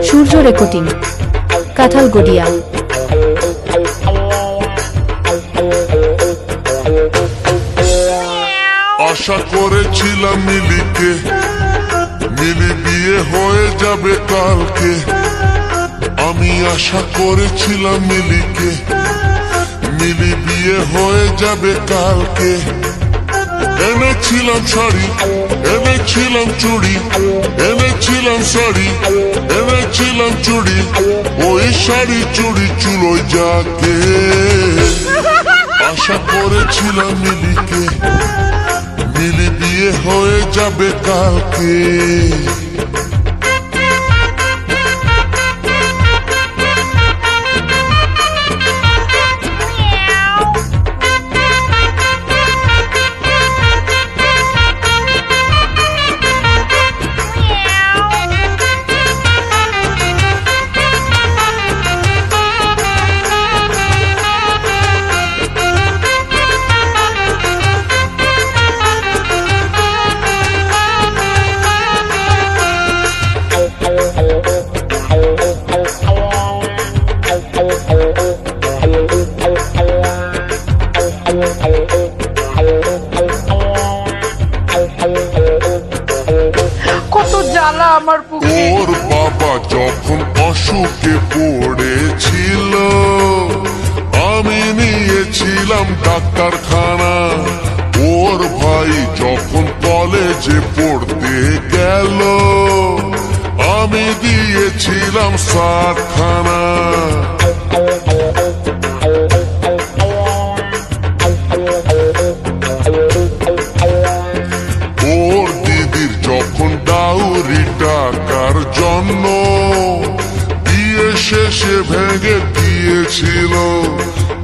সূর্য recording, কাঁঠালগড়িয়া। আশা করেছিলাম মিলিকে, মিলি বিয়ে হয়ে যাবে কালকে। আমি আশা করেছিলাম মিলিকে, মিলি বিয়ে হয়ে যাবে কালকে। এনেছিলাম শাড়ি, এনেছিলাম চুড়ি, এনেছিলাম শাড়ি, এনেছিলাম চুড়ি। ওই শাড়ি চুড়ি চুলোয় যাকে। আশা করেছিলাম মিলিকে, মিলি বিয়ে হয়ে যাবে কালকে। কত জ্বালা আমার বুকে। ওর বাবা যখন অসুখে পড়েছিল, আমি নিয়েছিলাম ডাক্তারখানা। ওর ভাই যখন কলেজে পড়তে গেল, আমি দিয়েছিলাম 60 খানা। ওর দিদির যখন ডাউরি টাকার জন্য বিয়ে শেষে ভেঙে দিয়েছিল,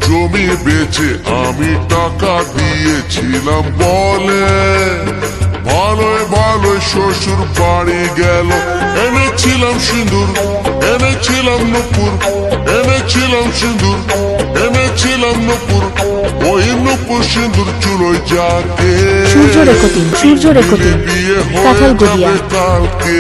জমি বেচে আমি টাকা দিয়েছিলাম বলে ভালোই ভালোই শ্বশুর বাড়ি গেল। এনেছিলাম সিঁদুর, এনেছিলাম নূপুর, এনেছিলাম সিঁদুর, এনেছিলাম নূপুর। ওই নূপুর সিঁদুর চুলোয় যাকে। সূর্য রেকর্ডিং, সূর্য রেকর্ডিং, বিয়ে হয়ে কাঁঠালগড়িয়া। যাবে কালকে।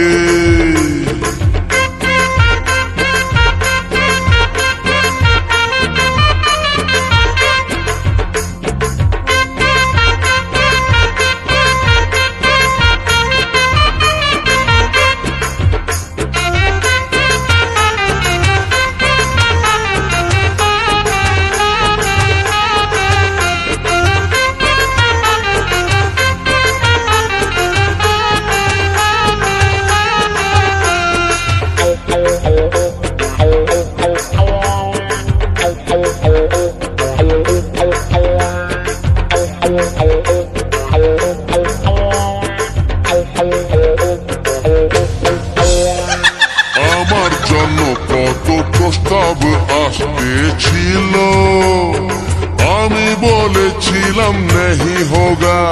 আমার জন্য কত প্রস্তাব আসতেছিল, আমি বলেছিলাম নেহি হোগা।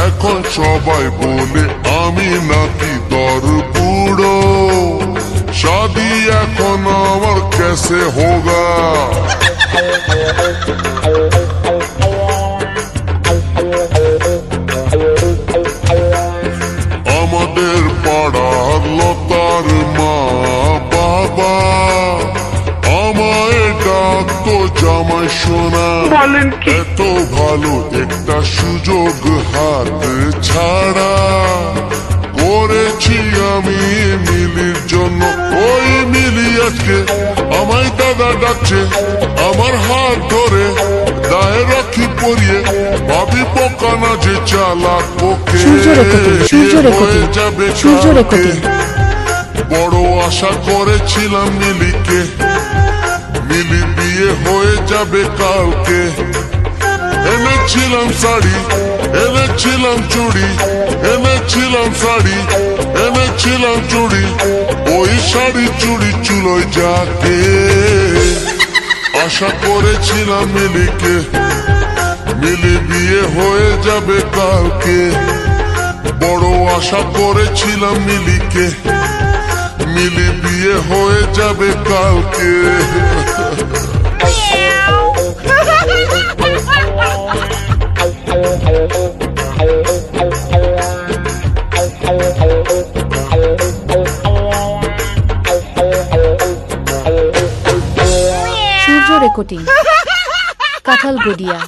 এখন সবাই বলে আমি নাকি দর বুড়ো। শাদি এখন আমার কেসে হোগা। আমাদের পাড়ার লতার মা বাবা আমায় ডাকতো জামাই সোনা। বলেন কি? এত ভালো একটা সুযোগ হাত ছাড়া করেছি আমি মিলির জন্য। ওই মিলি আজকে আমায় দাদা ডাকছে, আমার হাত ধরে গায়ে রাখি পরিয়ে। ভাবি বোকা না যে চালাক ওকে। সূর্য রেকর্ডিং, সূর্য রেকর্ডিং, যাবে সূর্য কালকে। রেকর্ডিং। বড় আশা করেছিলাম মিলিকে, মিলি বিয়ে হয়ে যাবে কালকে। এনেছিলাম শাড়ি, এনেছিলাম চুড়ি, এনেছিলাম শাড়ি, এনেছিলাম চুড়ি। ওই শাড়ি চুড়ি চুলোয় যাকে। আশা করেছিলাম মিলিকে, মিলি বিয়ে হয়ে যাবে কালকে। বড় আশা করেছিলাম মিলিকে, মিলি বিয়ে হয়ে যাবে কালকে। Meow. রেকর্ডিং কাঁঠাল গড়িয়া